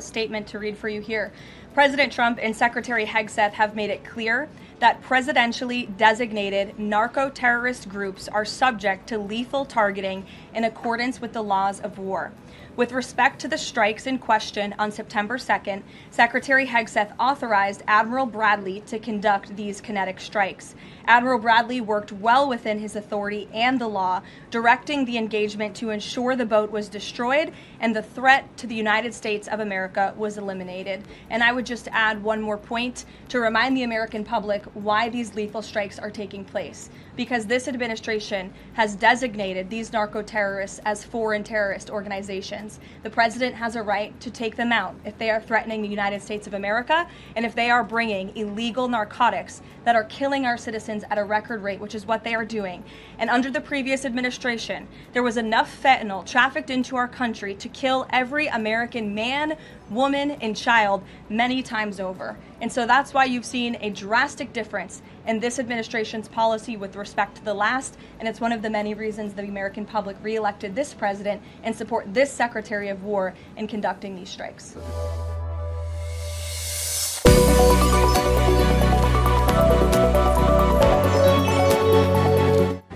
statement to read for you here. President Trump and Secretary Hegseth have made it clear that presidentially designated narco-terrorist groups are subject to lethal targeting in accordance with the laws of war. With respect to the strikes in question on September 2nd, Secretary Hegseth authorized Admiral Bradley to conduct these kinetic strikes. Admiral Bradley worked well within his authority and the law, directing the engagement to ensure the boat was destroyed and the threat to the United States of America was eliminated. And I would just add one more point to remind the American public why these lethal strikes are taking place. Because this administration has designated these narco-terrorists as foreign terrorist organizations. The president has a right to take them out if they are threatening the United States of America and if they are bringing illegal narcotics that are killing our citizens at a record rate, which is what they are doing. And under the previous administration, there was enough fentanyl trafficked into our country to kill every American man, woman, and child many times over. And so that's why you've seen a drastic difference in this administration's policy with respect to the last, and it's one of the many reasons the American public re-elected this president and support this Secretary of War in conducting these strikes.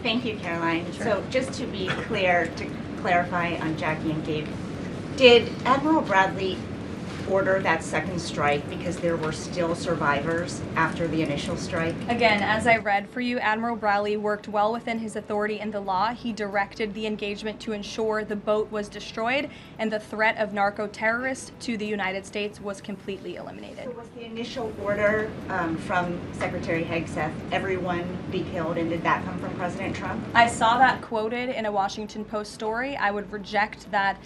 Thank you, Karoline. Sure. So just to be clear, to clarify on Jackie and Gabe, did Admiral Bradley order that second strike because there were still survivors after the initial strike? Again, as I read for you, Admiral Bradley worked well within his authority and the law. He directed the engagement to ensure the boat was destroyed and the threat of narco-terrorists to the United States was completely eliminated. So was the initial order from Secretary Hegseth, everyone be killed, and did that come from President Trump? I saw that quoted in a Washington Post story. I would reject that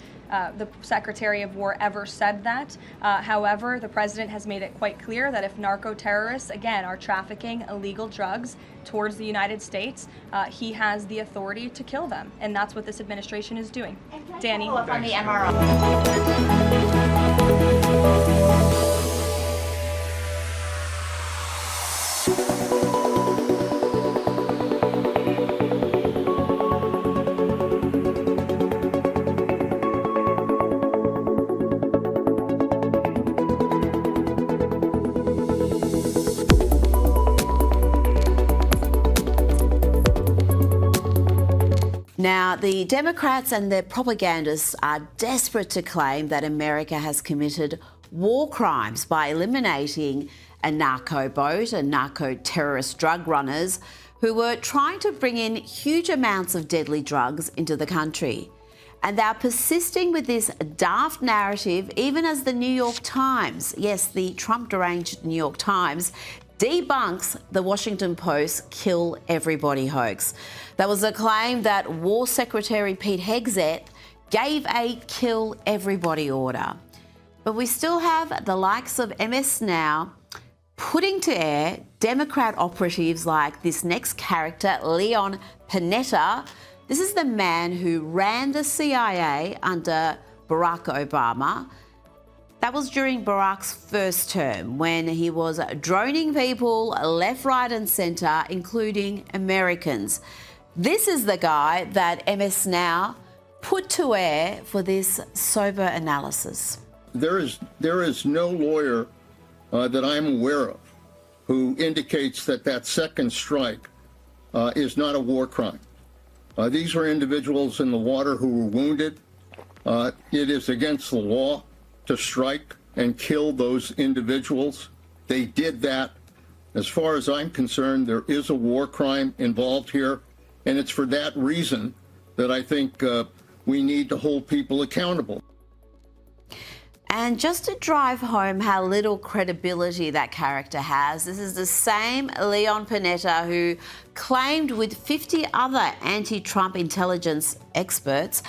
the Secretary of War ever said that. However, the president has made it quite clear that if narco-terrorists, again, are trafficking illegal drugs towards the United States, he has the authority to kill them. And that's what this administration is doing. Danny. Follow up on the MRO. Now, the Democrats and their propagandists are desperate to claim that America has committed war crimes by eliminating a narco boat and narco-terrorist drug runners who were trying to bring in huge amounts of deadly drugs into the country. And they're persisting with this daft narrative even as the New York Times, yes, the Trump-deranged New York Times, debunks the Washington Post kill everybody hoax. That was a claim that War Secretary Pete Hegseth gave a kill everybody order. But we still have the likes of MS Now putting to air Democrat operatives like this next character, Leon Panetta. This is the man who ran the CIA under Barack Obama. That was during Barack's first term when he was droning people left, right and centre, including Americans. This is the guy that MS Now put to air for this sober analysis. There is no lawyer that I'm aware of who indicates that that second strike is not a war crime. These were individuals in the water who were wounded. It is against the law to strike and kill those individuals. They did that. As far as I'm concerned, there is a war crime involved here, and it's for that reason that I think we need to hold people accountable. And just to drive home how little credibility that character has, this is the same Leon Panetta who claimed with 50 other anti-Trump intelligence experts,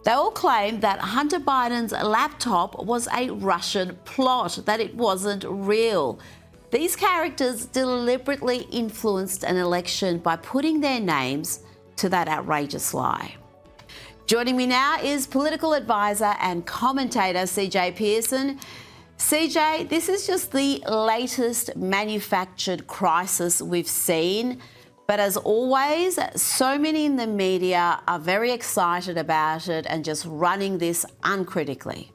they all claimed that Hunter Biden's laptop was a Russian plot, that it wasn't real. These characters deliberately influenced an election by putting their names to that outrageous lie. Joining me now is political advisor and commentator CJ Pearson. CJ, this is just the latest manufactured crisis we've seen. But as always, so many in the media are very excited about it and just running this uncritically.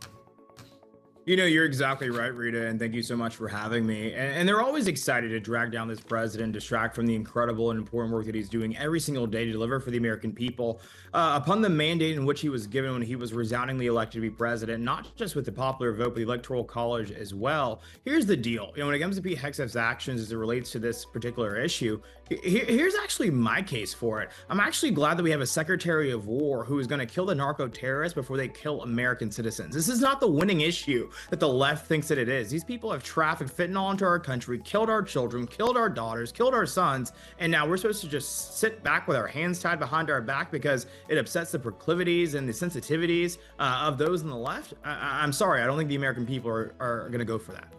You know, you're exactly right, Rita, and thank you so much for having me. And they're always excited to drag down this president, distract from the incredible and important work that he's doing every single day to deliver for the American people. Upon the mandate in which he was given when he was resoundingly elected to be president, not just with the popular vote, but the Electoral College as well. Here's the deal. You know, when it comes to Pete Hegseth's actions as it relates to this particular issue, here's actually my case for it. I'm actually glad that we have a Secretary of War who is going to kill the narco terrorists before they kill American citizens. This is not the winning issue that the left thinks that it is. These people have trafficked fentanyl into our country, killed our children, killed our daughters, killed our sons, and now we're supposed to just sit back with our hands tied behind our back because it upsets the proclivities and the sensitivities of those on the left? I'm sorry, I don't think the American people are going to go for that.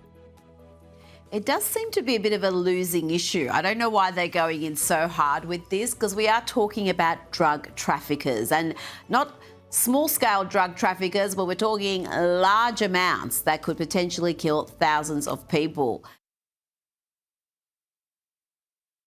It does seem to be a bit of a losing issue. I don't know why they're going in so hard with this, because we are talking about drug traffickers, and not small-scale drug traffickers, but we're talking large amounts that could potentially kill thousands of people.